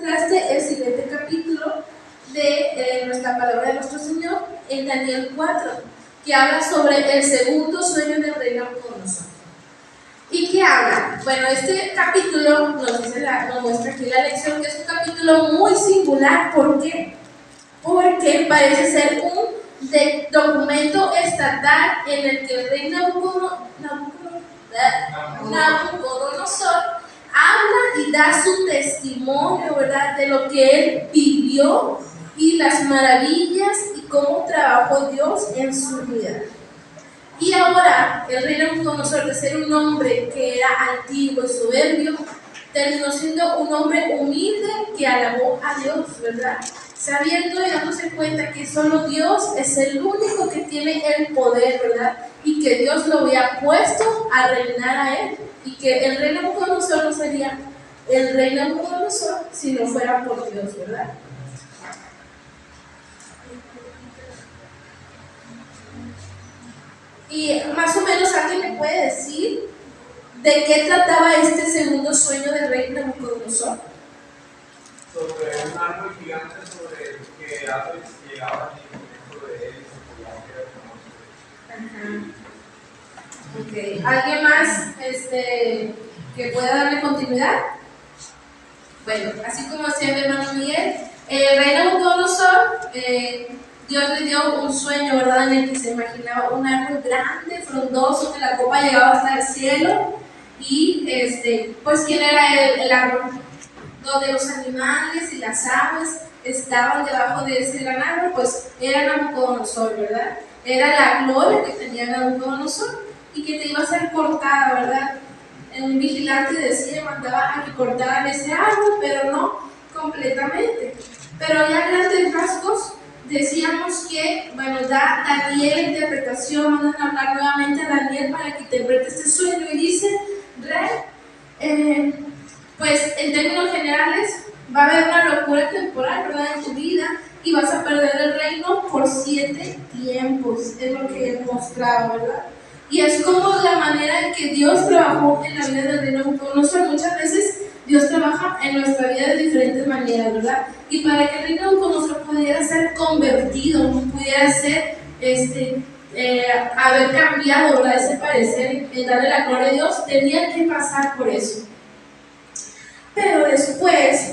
encontraste el siguiente capítulo de nuestra palabra de nuestro Señor en Daniel 4, que habla sobre el segundo sueño del rey Nabucodonosor. ¿Y qué habla? Bueno, este capítulo nos muestra aquí la lección, que es un capítulo muy singular. ¿Por qué? Porque parece ser un documento estatal en el que el rey Nabucodonosor habla y da su testimonio, ¿verdad?, de lo que él vivió y las maravillas y cómo trabajó Dios en su vida. Y ahora el rey Nabucodonosor, de ser un hombre que era antiguo y soberbio, terminó siendo un hombre humilde que alabó a Dios, ¿verdad? Sabiendo y dándose cuenta que solo Dios es el único que tiene el poder, ¿verdad? Y que Dios lo había puesto a reinar a él. Y que el rey Nabucodonosor no sería el rey Nabucodonosor si no fuera por Dios, ¿verdad? Y más o menos alguien me puede decir de qué trataba este segundo sueño del rey Nabucodonosor. Sobre un árbol gigante sobre el que árboles llegaban y dentro de él se podían Ok, ¿alguien más que pueda darle continuidad? Bueno, así como decía mi hermano Miguel, el rey Nabucodonosor, Dios le dio un sueño, ¿verdad?, en el que se imaginaba un árbol grande, frondoso, que la copa llegaba hasta el cielo. Y pues ¿quién era el árbol? Donde los animales y las aves estaban debajo de ese gran árbol, pues era Nabucodonosor, ¿verdad? Era la gloria que tenía Nabucodonosor y que te iba a ser cortada, ¿verdad? Un vigilante decía, mandaba a que cortaran ese árbol, pero no completamente. Pero ya grandes rasgos decíamos que, bueno, da Daniel interpretación, mandan a hablar nuevamente a Daniel para que interprete este sueño y dice, rey, pues en términos generales va a haber una locura temporal, ¿verdad?, en tu vida, y vas a perder el reino por 7 tiempos, es lo que he mostrado, ¿verdad? Y es como la manera en que Dios trabajó en la vida del rey Nabucodonosor. Muchas veces Dios trabaja en nuestra vida de diferentes maneras, ¿verdad? Y para que el rey Nabucodonosor pudiera ser convertido, pudiera ser, haber cambiado, ¿verdad?, ese parecer y darle la gloria a Dios, tenía que pasar por eso. Pero después,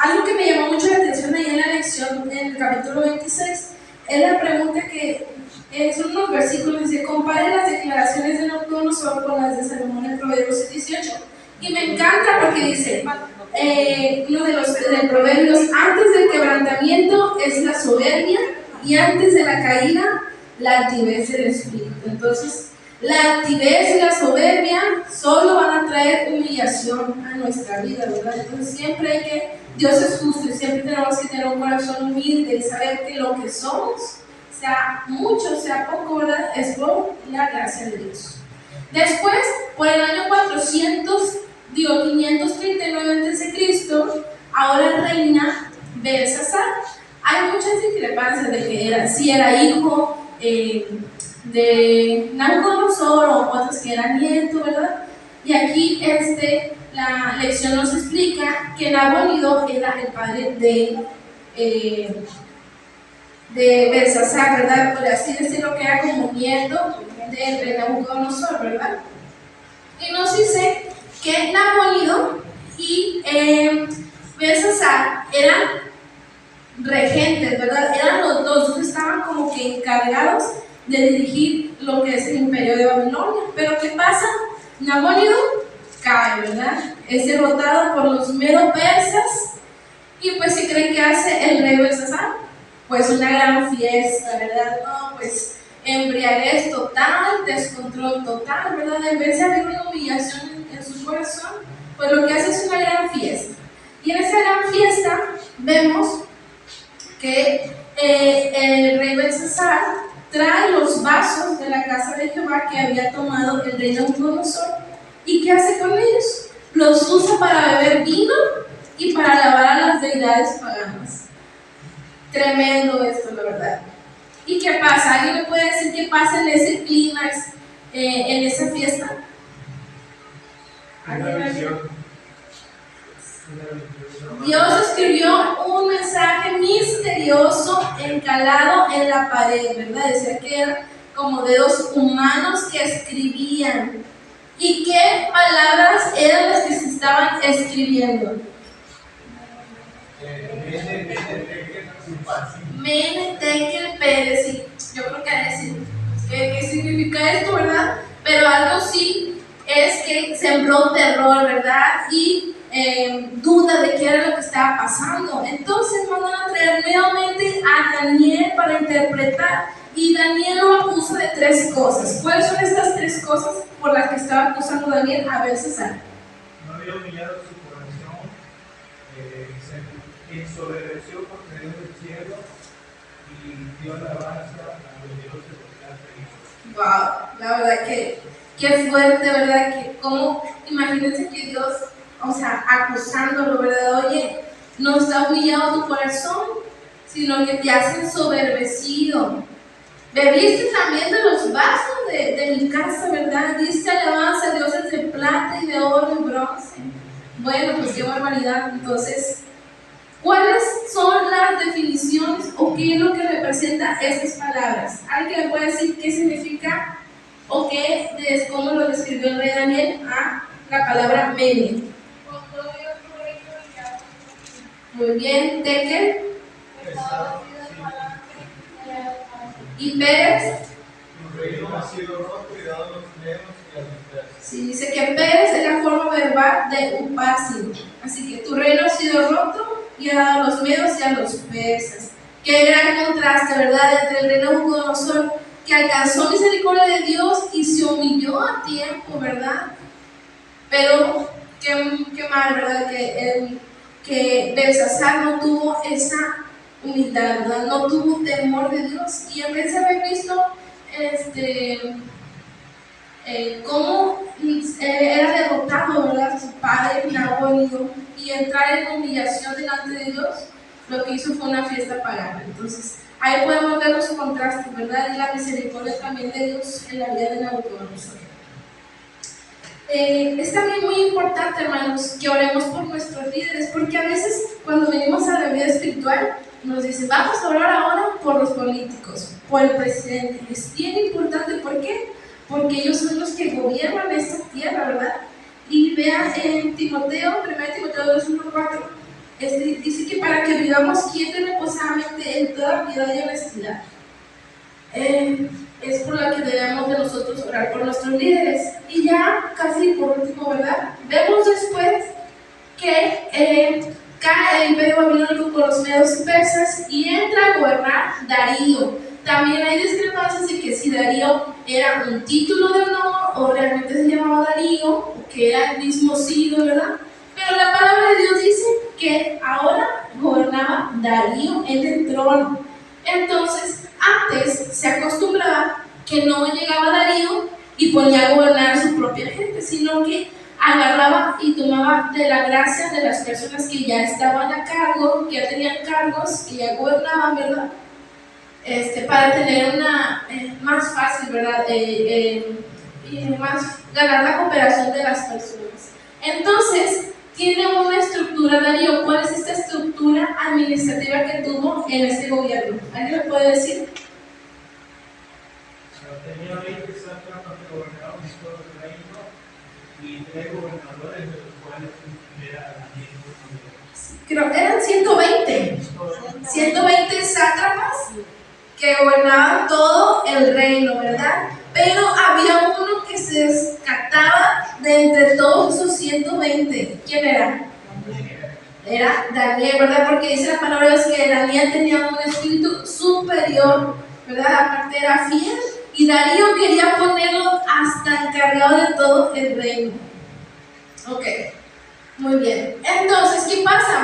algo que me llamó mucho la atención ahí en la lección, en el capítulo 26, es la pregunta que son unos versículos, dice, compare las declaraciones de Nabucodonosor con las de Salomón en Proverbios 18. Y me encanta porque dice, uno de los Proverbios, antes del quebrantamiento es la soberbia y antes de la caída la altivez del espíritu. Entonces, la altivez y la soberbia solo van a traer humillación a nuestra vida, ¿verdad? Entonces siempre hay que, Dios es justo y siempre tenemos que tener un corazón humilde y saber que lo que somos, sea mucho, sea poco, ¿verdad?, es por la gracia de Dios. Después, por el año 539 a.C., ahora reina Belsasar. Hay muchas discrepancias de que era, si era hijo de Nabucodonosor o otros que eran nieto, ¿verdad? Y aquí la lección nos explica que Nabonido era el padre de Belsasar, ¿verdad? Por así decirlo, que era como nieto del rey Nabucodonosor, ¿verdad? Y nos dice que Nabonido y Belsasar eran regentes, ¿verdad? Eran los dos, estaban como que encargados de dirigir lo que es el imperio de Babilonia. Pero ¿qué pasa? Nabonido cae, ¿verdad? Es derrotado por los medo-persas. Y pues, ¿sí creen que hace el rey Belsasar? Pues una gran fiesta, ¿verdad? No, pues embriaguez total, descontrol total, ¿verdad? En vez de haber una humillación en su corazón, pues lo que hace es una gran fiesta. Y en esa gran fiesta vemos que el rey Belsasar trae los vasos de la casa de Jehová que había tomado el rey Nabucodonosor. ¿Y qué hace con ellos? Los usa para beber vino y para alabar a las deidades paganas. Tremendo esto, la verdad. ¿Y qué pasa? ¿Alguien me puede decir qué pasa en ese clímax, en esa fiesta? Una visión. Dios escribió un mensaje misterioso encalado en la pared, ¿verdad? Decía que eran como dedos humanos que escribían. ¿Y qué palabras eran las que se estaban escribiendo? Mene, Tekel, Pérez. Sí, yo creo que decir qué significa esto, ¿verdad? Pero algo sí es que sembró terror, ¿verdad? Y duda de qué era lo que estaba pasando. Entonces mandan a traer nuevamente a Daniel para interpretar, y Daniel lo acusa de 3 cosas. ¿Cuáles son estas 3 cosas por las que estaba acusando Daniel? A ver, César. No había humillado su corazón, se ensoberbeció contra Dios del cielo y dio alabanza a los dioses de la fe. Wow, la verdad que qué fuerte, ¿verdad? Que como, imagínense que Dios, o sea, acusándolo, ¿verdad? Oye, no está humillado tu corazón, sino que te has ensoberbecido. Bebiste también de los vasos de mi casa, ¿verdad? Diste alabanza a dioses de plata y de oro y bronce. Bueno, pues qué barbaridad. Entonces, ¿cuáles son las definiciones o qué es lo que representa estas palabras? ¿Alguien me puede decir qué significa o qué es cómo lo describió el rey Daniel a la palabra mene? Muy bien, Tekel. ¿Y Pérez? Tu reino ha sido roto y dado a los medos y a los persas. Sí, dice que Pérez es la forma verbal de upasi. Así que tu reino ha sido roto y ha dado a los medos y a los persas. Qué gran contraste, ¿verdad? Entre el rey Nabucodonosor, que alcanzó misericordia de Dios y se humilló a tiempo, ¿verdad? Pero qué mal, ¿verdad? Que Belsasar no tuvo esa humildad, ¿verdad? No tuvo temor de Dios, y en vez de haber visto cómo era derrotado, ¿verdad? Su padre Nabonidus, y entrar en humillación delante de Dios, lo que hizo fue una fiesta pagana. Entonces ahí podemos ver los contrastes, ¿verdad? Y la misericordia también de Dios en la vida de Nabucodonosor. Es también muy importante, hermanos, que oremos por nuestros líderes, porque a veces cuando venimos a la vida espiritual nos dicen, vamos a orar ahora por los políticos, por el presidente. Es bien importante, ¿por qué? Porque ellos son los que gobiernan esta tierra, ¿verdad? Y vean en Timoteo, 1 Timoteo 2:1-4, dice que para que vivamos quietos y reposadamente en toda piedad y honestidad. Es por la que debemos de nosotros orar por nuestros líderes. Y ya casi por último, ¿verdad? Vemos después que cae el imperio babilónico con los medos y persas y entra a gobernar Darío. También hay discrepancias de que si Darío era un título de honor o realmente se llamaba Darío, o que era el mismo siglo, ¿verdad? Pero la palabra de Dios dice que ahora gobernaba Darío en el trono. Entonces, antes se acostumbraba que no llegaba Darío y ponía a gobernar a su propia gente, sino que agarraba y tomaba de la gracia de las personas que ya estaban a cargo, que ya tenían cargos, que ya gobernaban, ¿verdad? Para tener una más fácil, ¿verdad? Más ganar la cooperación de las personas. Entonces, tiene una estructura, Darío. ¿Cuál es esta estructura administrativa que tuvo en este gobierno? ¿Alguien me puede decir? Tenía 20 sátrapas que gobernaban todo el reino y 3 gobernadores, de los cuales era Creo que eran 120 sátrapas que gobernaban todo el reino, ¿verdad? Pero había uno que se descartaba de entre todos esos 120. ¿Quién era? Era Daniel, ¿verdad? Porque dice la palabra de Dios que Daniel tenía un espíritu superior, ¿verdad? Aparte era fiel, y Darío quería ponerlo hasta encargado de todo el reino. Ok, muy bien. Entonces, ¿qué pasa?